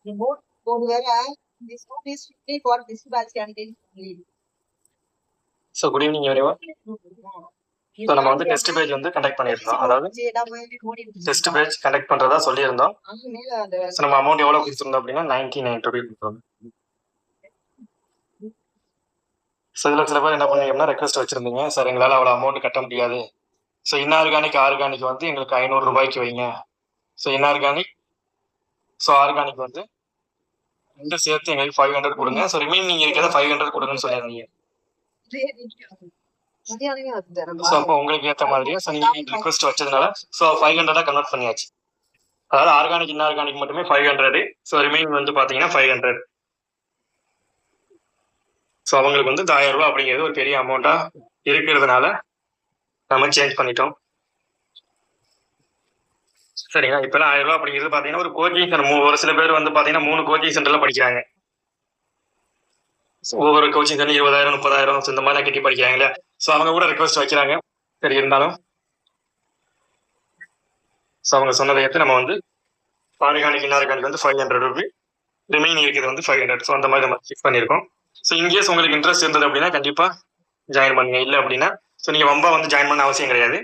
Remote code where this code is strictly for dispatch candidate only. So good evening everyone. So நம்ம வந்து test page வந்து conduct பண்ணியிருந்தோம். அதாவது test page conduct பண்ணுறதா சொல்லியிருந்தோம். So நம்ம அமௌண்ட் எவ்வளோ கொடுத்துருந்தோம் அப்படின்னா 99 ரூபீஸ் கொடுத்துருந்தோம். ஸோ இதில் சில பேர் என்ன பண்ணீங்கன்னா ரெக்வஸ்ட் வச்சுருந்தீங்க, சார் எங்களால் அவ்வளோ அமௌண்ட் கட்ட முடியாது, ஸோ ஆர்கானிக் வந்து எங்களுக்கு 500 ரூபாய்க்கு வைங்க, ஸோ இன்ஆர்கானிக் ஸோ ஆர்கானிக் வந்து ரெண்டு சேர்த்து எங்களுக்கு 500 கொடுங்க, ஸோ ரிமைனிங் இருக்கிறத 500 கொடுங்கன்னு சொல்லியிருந்தீங்க. ஸோ அப்போ உங்களுக்கு ஏற்ற மாதிரியே ஸோ நீங்கள் ரிக்வஸ்ட் வச்சதுனால ஸோ 500 கன்வெர்ட் பண்ணியாச்சு. அதாவது ஆர்கானிக் இன்ஆர்கானிக் மட்டுமே 500, ஸோ ரிமைனிங் வந்து பார்த்தீங்கன்னா 500. ஸோ அவங்களுக்கு வந்து 1000 ரூபா அப்படிங்கிறது ஒரு பெரிய அமௌண்ட்டா இருக்கிறதுனால நம்ம சேஞ்ச் பண்ணிட்டோம். சரிங்களா? இப்பெல்லாம் 1000 ரூபா அப்படிங்கிறது பார்த்தீங்கன்னா ஒரு கோச்சிங் சென்டர், ஒரு சில பேர் வந்து பார்த்தீங்கன்னா 3 கோச்சிங் சென்டர்ல படிக்கிறாங்க. ஒவ்வொரு கோச்சிங் சென்டர் 20,000 30,000 இந்த மாதிரி கட்டி படிக்கிறாங்க இல்லையா? ஸோ அவங்க கூட ரெக்வஸ்ட் வைக்கிறாங்க. சரி, இருந்தாலும் ஸோ அவங்க சொன்னதை எடுத்து நம்ம வந்து ஆர்கானிக் இன்ஆர்கானிக் வந்து 500 ரூபி, ரிமைனிங் இருக்கிறது வந்து 500. ஸோ அந்த மாதிரி நம்ம ஃபிக்ஸ் பண்ணியிருக்கோம். ஸோ இன்கேஸ் உங்களுக்கு இன்ட்ரெஸ்ட் இருந்தது அப்படின்னா கண்டிப்பாக ஜாயின் பண்ணுங்க. இல்லை அப்படின்னா ஸோ நீங்கள் வம்பா வந்து ஜாயின் பண்ண அவசியம் கிடையாது.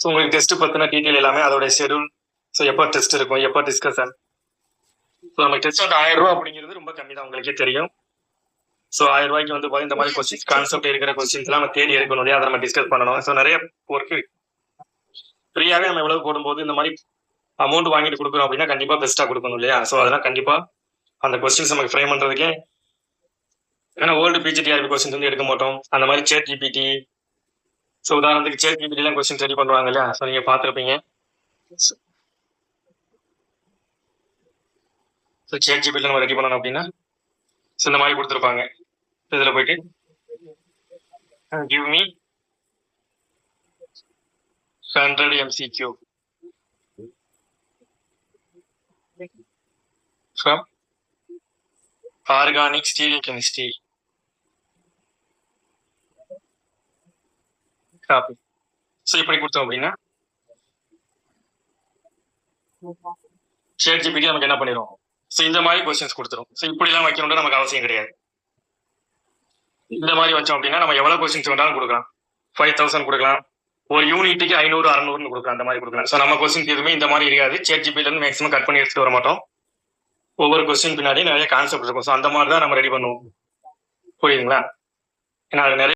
ஸோ உங்களுக்கு டெஸ்ட் பற்றின டீட்டெயில் எல்லாமே அதோட ஷெடியூல், ஸோ எப்போ டெஸ்ட் இருக்கும், எப்போ டிஸ்கஷன், ஸோ நம்ம டெஸ்ட் வந்து 1000 ரூபா அப்படிங்கிறது ரொம்ப கம்மி தான், உங்களுக்கே தெரியும். ஸோ 1000 ரூபாய்க்கு வந்து இந்த மாதிரி கொஸ்டின்ஸ் கான்செப்ட் இருக்கிற கொஸ்டின்ஸ்லாம் நம்ம தேடி எடுக்கணும் இல்லையா? அதை நம்ம டிஸ்கஸ் பண்ணணும். ஸோ நிறைய ஒர்க்கு ஃப்ரீயாகவே நம்ம எவ்வளவு போடும்போது இந்த மாதிரி அமௌண்ட் வாங்கிட்டு கொடுக்குறோம் அப்படின்னா கண்டிப்பாக பெஸ்ட்டாக கொடுக்கணும் இல்லையா? ஸோ அதெல்லாம் கண்டிப்பாக அந்த கொஸ்டின்ஸ் நமக்கு ஃப்ரேம் பண்ணுறதுக்கே, ஏன்னா ஓல்டு பிஜிடிஆர்பி கொஸ்டின்ஸ் வந்து எடுக்க மாட்டோம். அந்த மாதிரி சேட் ஜிபிடி, ஸோ உதாரணத்துக்கு சேட் ஜிபிடிலாம் கொஸ்டின்ஸ் ரெடி பண்ணுவாங்க இல்லையா? ஸோ நீங்கள் பார்த்துருப்பீங்க. ஸோ சேட் ஜிபிடியில் நம்ம ரெடி பண்ணணும் அப்படின்னா ஸோ இந்த மாதிரி கொடுத்துருப்பாங்க. இதில் போயிட்டு give me 100 MCQ from organic stereochemistry. Copy. So இப்படி கொடுத்தோம் அப்படின்னா சேட் ஜிபிடி நமக்கு என்ன பண்ணிடும், ஸோ இந்த மாதிரி கொஸ்டின்ஸ் கொடுத்துரும். ஸோ இப்படிலாம் வைக்கணும்னு நமக்கு அவசியம் கிடையாது. இந்த மாதிரி வச்சோம் அப்படின்னா நம்ம எவ்வளோ கொஸ்டின்ஸ் வேணாலும் கொடுக்கலாம். 5000 கொடுக்கலாம், ஒரு யூனிட்டுக்கு 500 600 கொடுக்கலாம், அந்த மாதிரி கொடுக்கலாம். ஸோ நம்ம கொஸ்டின் எதுவுமே இந்த மாதிரி இருக்காது. சேட் ஜிபிடிலேருந்து மேக்ஸிமம் கட் பண்ணி எடுத்துட்டு வர மாட்டோம். ஒவ்வொரு கொஸ்டின் பின்னாடி நிறைய கான்செப்ட் இருக்கும். ஸோ அந்த மாதிரி தான் நம்ம ரெடி பண்ணுவோம். புரியுதுங்களா? ஏன்னா அது நிறைய